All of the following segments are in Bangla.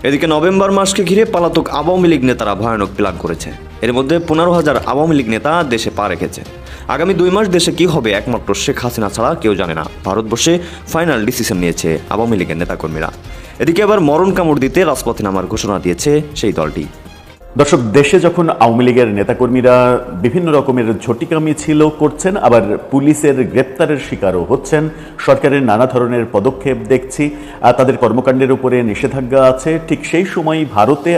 এদিকে নভেম্বর মাসকে ঘিরে পলাতক আওয়ামী লীগ নেতারা ভয়ানক প্ল্যান করেছে। এর মধ্যে 15,000 আওয়ামী লীগ নেতা দেশে পা রেখেছে। আগামী 2 মাস দেশে কি হবে একমাত্র শেখ হাসিনা ছাড়া কেউ জানে না। ভারতবর্ষে ফাইনাল ডিসিশন নিয়েছে আওয়ামী লীগের নেতাকর্মীরা। এদিকে আবার মরণ কামড় দিতে রাজপথে নামার ঘোষণা দিয়েছে সেই দলটি। দর্শক, দেশে যখন আওয়ামী লীগের নেতাকর্মীরা বিভিন্ন রকমের ঝটিকা মিছিল করছেন, আবার পুলিশের গ্রেপ্তারের শিকারও হচ্ছেন, সরকারের নানা ধরনের পদক্ষেপ দেখছি, তাদের কর্মকাণ্ডের উপরে নিষেধাজ্ঞা আছে, ঠিক সেই সময় ভারতে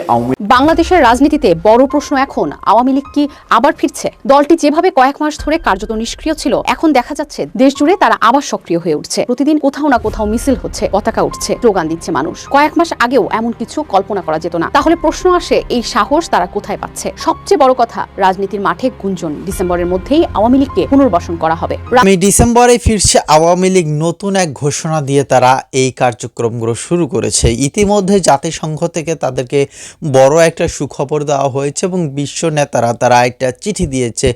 বাংলাদেশের রাজনীতিতে বড় প্রশ্ন এখন আওয়ামী লীগ কি আবার ফিরছে? দলটি যেভাবে কয়েক মাস ধরে কার্যত নিষ্ক্রিয় ছিল, এখন দেখা যাচ্ছে দেশ জুড়ে তারা আবার সক্রিয় হয়ে উঠছে। প্রতিদিন কোথাও না কোথাও মিছিল হচ্ছে, পতাকা উঠছে, স্লোগান দিচ্ছে মানুষ। কয়েক মাস আগেও এমন কিছু কল্পনা করা যেত না। তাহলে প্রশ্ন আসে, এই সাহস তারা কোথায় পাচ্ছে? সবচেয়ে বড় কথা, রাজনীতির মাঠে গুঞ্জন ডিসেম্বরের মধ্যেই আওয়ামী লীগকে পুনর্বাসন করা হবে। ডিসেম্বরে ফিরছে আওয়ামী লীগ, নতুন এক ঘোষণা দিয়ে তারা এই কার্যক্রমগুলো শুরু করেছে। ইতিমধ্যে জাতিসংঘ থেকে তাদেরকে বড় একটা সুখবর দেওয়া হয়েছে এবং বিশ্ব নেতারা তারা একটা চিঠি দিয়েছে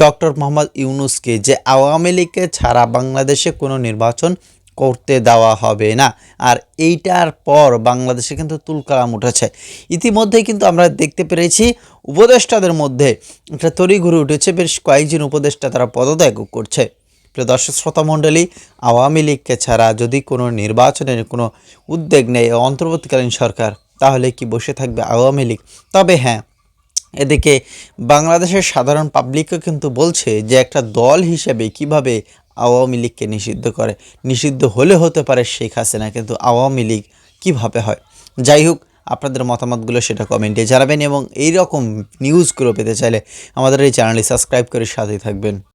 ডক্টর মোহাম্মদ ইউনূসকে, যে আওয়ামী লীগকে ছাড়া বাংলাদেশে কোনো নির্বাচন করতে দেওয়া হবে না। আর এইটার পর বাংলাদেশে কিন্তু তুলকালাম উঠেছে। ইতিমধ্যে কিন্তু আমরা দেখতে পেরেছি উপদেষ্টাদের মধ্যে একটা তড়িঘড়ি উঠেছে, বেশ কয়েকজন উপদেষ্টা তারা পদত্যাগ করছে। প্রিয় দর্শক শ্রোতা মণ্ডলী, আওয়ামী লীগকে ছাড়া যদি কোনো নির্বাচনের কোনো উদ্যোগ নেয় অন্তর্বর্তীকালীন সরকার, তাহলে কি বসে থাকবে আওয়ামী লীগ? তবে হ্যাঁ, এদিকে বাংলাদেশের সাধারণ পাবলিকও কিন্তু বলছে যে একটা দল হিসেবে কিভাবে আওয়ামী লীগকে নিষিদ্ধ করে। নিষিদ্ধ হলে হতে পারে শেখ হাসিনা, কিন্তু আওয়ামী লীগ কীভাবে হয়? যাই হোক, আপনাদের মতামতগুলো সেটা কমেন্টে জানাবেন এবং এই রকম নিউজগুলো পেতে চাইলে আমাদের এই চ্যানেলটি সাবস্ক্রাইব করে সাথে থাকবেন।